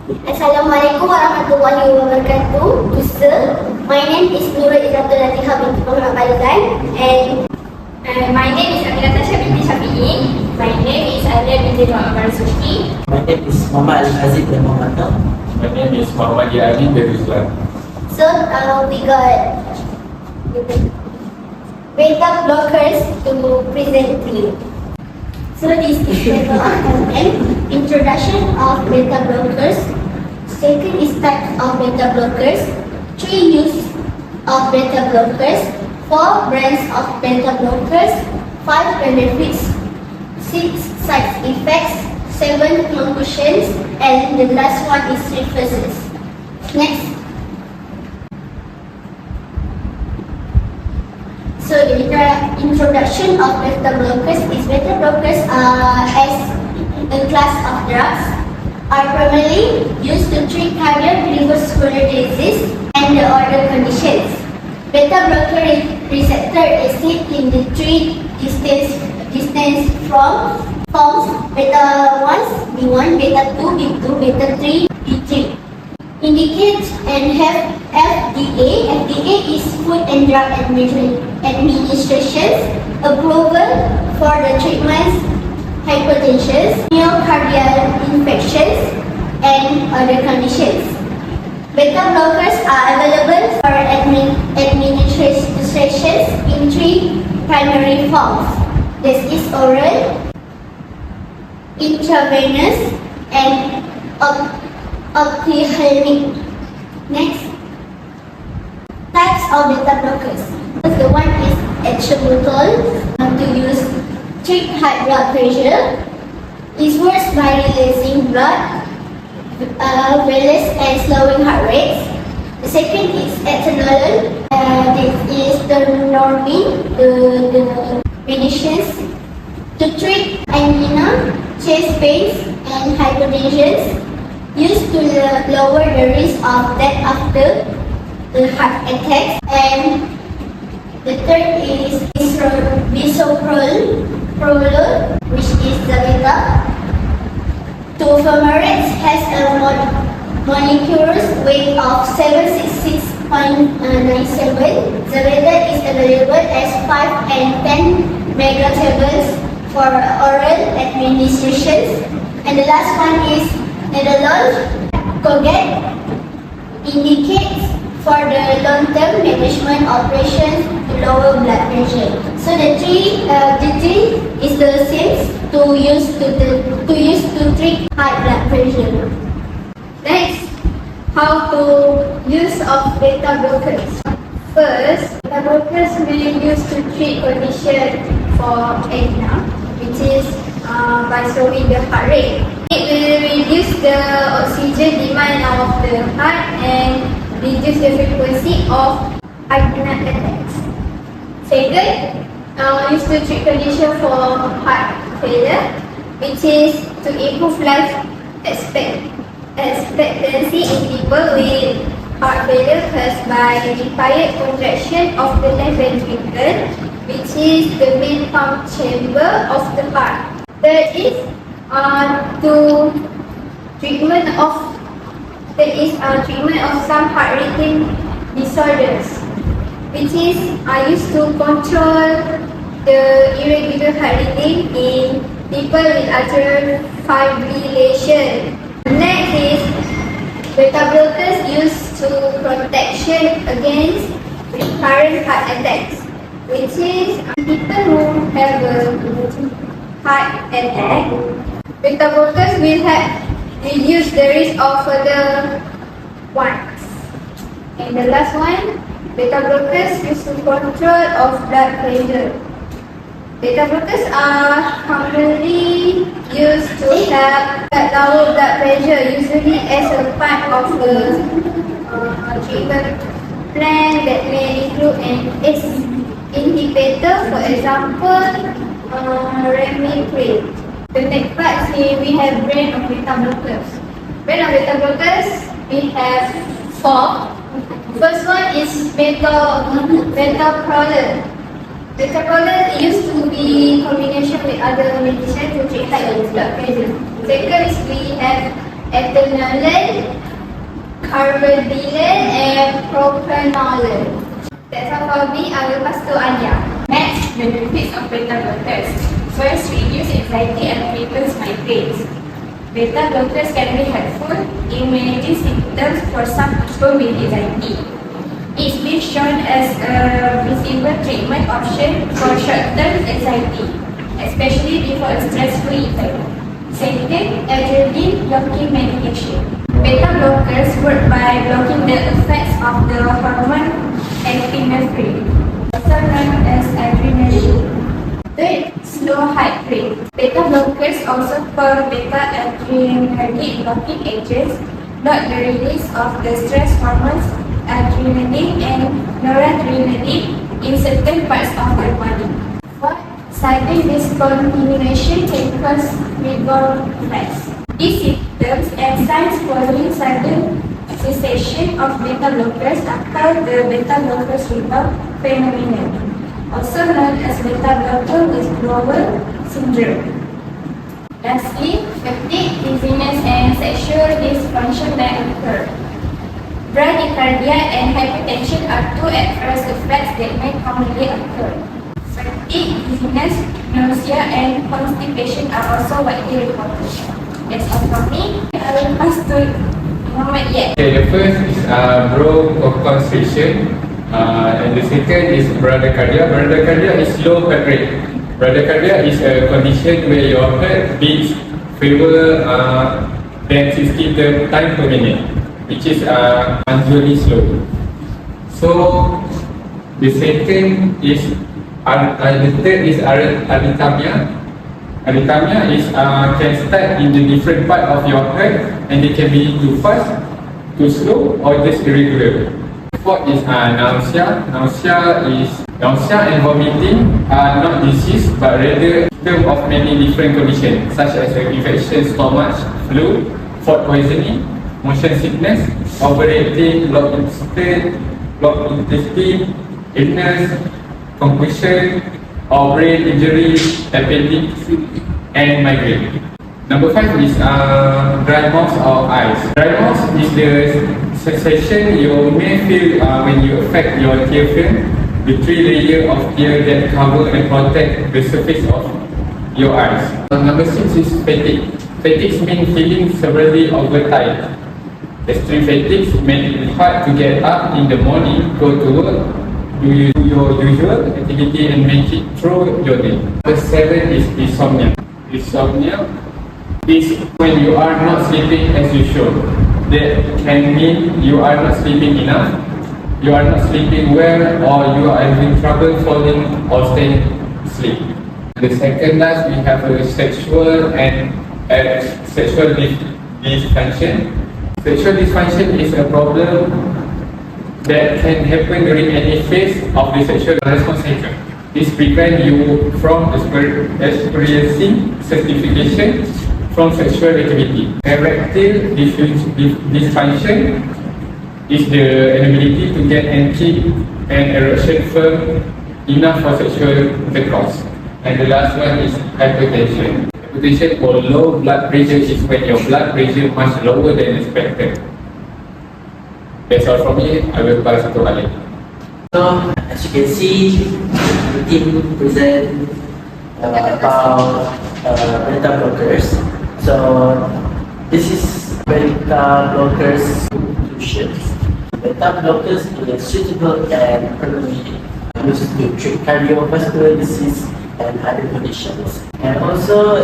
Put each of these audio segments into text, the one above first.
Assalamualaikum warahmatullahi wabarakatuh. Ustaz, my name is Nurul Izzatul Latifah binti Muhammad Baligan, and My name is Amira Tasha binti Syafi'i. My name is Alia binti Muhammad Suci. My name is Muhammad Al-Aziz bin Muhammad Nur. My name is Muhammad Ali dari Islam. so we got beta blockers to present to you. So this is paper on content, introduction of beta blockers. Second is types of beta blockers. 3 use of beta blockers. 4 brands of beta blockers. 5 benefits. 6 side effects. 7 conclusions. And the last one is references. Next. So the introduction of beta blockers is beta blockers as a class of drugs are primarily used to treat cardiovascular disease and other conditions. Beta blocker receptor is hit in the 3 distance from forms beta 1, B1, beta 2, B2, beta 3, B3. Indicate and have FDA. FDA is Food and Drug Administration approval for the treatments hypertension, myocardial infections, and other conditions. Beta blockers are available for administrations in 3 primary forms. This is oral, intravenous, and ophthalmic. Next, types of beta blockers. The one is ethambutol to use treat high blood pressure. It works by releasing blood vessels and slowing heart rates. The second is ethanol. This is the normine, the medicines to treat angina, chest pains, and hypertension, used to lower the risk of death after the heart attack. And the third is bisoprolol, which is the beta. Fumarate has a molecular weight of 766.97. The beta is available as 5 and 10 megatables for oral administrations. And the last one is Nadolol. Colgate indicates for the long-term management operations to lower blood pressure. So the three is the same to use to treat high blood pressure. Next, how to use of beta blockers. First, beta blockers will be used to treat condition for angina, which is by slowing the heart rate. It will reduce the oxygen demand of the heart and reduce the frequency of angina attacks. Second, used to treat condition for heart failure, which is to improve life expectancy in people with heart failure caused by required contraction of the left ventricle, which is the main pump chamber of the heart. Third is treatment of some heart rhythm disorders, which is used to control the irregular heart rhythm in people with atrial fibrillation. Next is beta blockers used to protection against recurrent heart attacks, which is people who have a heart attack. Beta blockers will help reduce the risk of further ones. And the last one, beta blockers used to control of blood pressure. Beta blockers are commonly used to help lower blood pressure, usually as a part of a treatment plan that may include an ACE inhibitor, for example, Ramipril. The next part here we have brand of beta blockers. Brand of beta blockers we have 4. First one is metoprolol. Metoprolol used to be combination with other medication to treat high blood pressure. Second is we have atenolol, carvedilol, and propranolol. That's all for me. I will pass to Anya. Next, benefits of beta blockers. First, reduce anxiety and prevents migraines. Beta blockers can be helpful in managing symptoms for some people with anxiety. It's been shown as a visible treatment option for short-term anxiety, especially before a stressful event. Second, adrenaline blocking medication. Beta blockers work by blocking the effects of the hormone epinephrine, also known as adrenaline. Third, slow heart rate. Beta blockers also called beta-adrenergic blocking agents block the release of the stress hormones adrenaline and noradrenaline in certain parts of the body. Fourth, sudden discontinuation can cause rebound effects. These symptoms and signs following sudden cessation of beta blockers are called the beta blockers rebound phenomenon, also known as beta blocker withdrawal syndrome. Lastly, fatigue, dizziness, and sexual dysfunction may occur. Bradycardia and hypertension are two adverse effects that may commonly occur. Fatigue, dizziness, nausea, and constipation are also widely reported. That's all from me. I will pass to Muhammad Yet. Okay, the first is bronchoconstriction, and the second is bradycardia. Bradycardia is low heart rate. Bradycardia is a condition where your heart beats fewer than 60 times per minute, which is unusually slow. So the second is the third is arrhythmia. Arrhythmia is can start in the different part of your heart, and they can be too fast, too slow, or just irregular. Fourth is nausea. Nausea and vomiting are not disease, but rather symptom of many different conditions such as infection, stomach, flu, food poisoning, motion sickness, overeating, blocked intestine, illness, concussion, or brain injury, appendix, and migraine. Number 5 is dry mouth or eyes. Dry mouth is the sensation you may feel when you affect your tear film, the 3 layers of tear that cover and protect the surface of your eyes. Number 6 is fatigue. Fatigue means feeling severely overtired. Extreme fatigue makes it hard to get up in the morning, go to work, do your usual activity, and make it through your day. Number 7 is insomnia. Insomnia is when you are not sleeping as you should. That can mean you are not sleeping enough, you are not sleeping well, or you are having trouble falling or staying asleep. The second last, we have a sexual and sexual dysfunction. Sexual dysfunction is a problem that can happen during any phase of the sexual response cycle. This prevents you from experiencing satisfaction from sexual activity. Erectile dysfunction is the inability to get and keep an erection firm enough for sexual intercourse. And the last one is hypertension. Hypertension or low blood pressure is when your blood pressure is much lower than expected. That's all from me. I will pass to Ali. So, as you can see, the team present about beta blockers. So, this is beta blockers solutions. Beta blockers is suitable and permanently used to treat cardiovascular disease and other conditions. And also,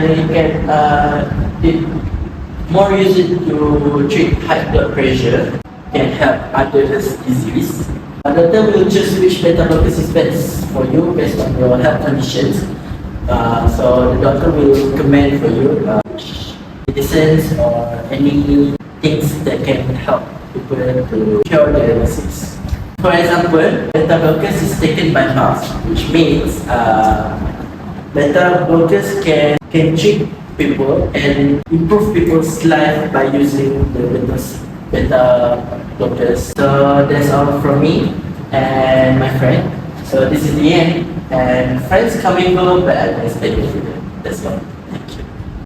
you can more use it to treat high blood pressure, can help other disease. The doctor will choose which beta blockers is best for you based on your health conditions. So the doctor will recommend for you medicines or any things that can help people to cure the disease. For example, beta blockers is taken by mouth, which means beta blockers can treat people and improve people's life by using the beta blockers. So that's all from me and my friend. So this is the end. And friends coming home, but I don't expect it. That's all.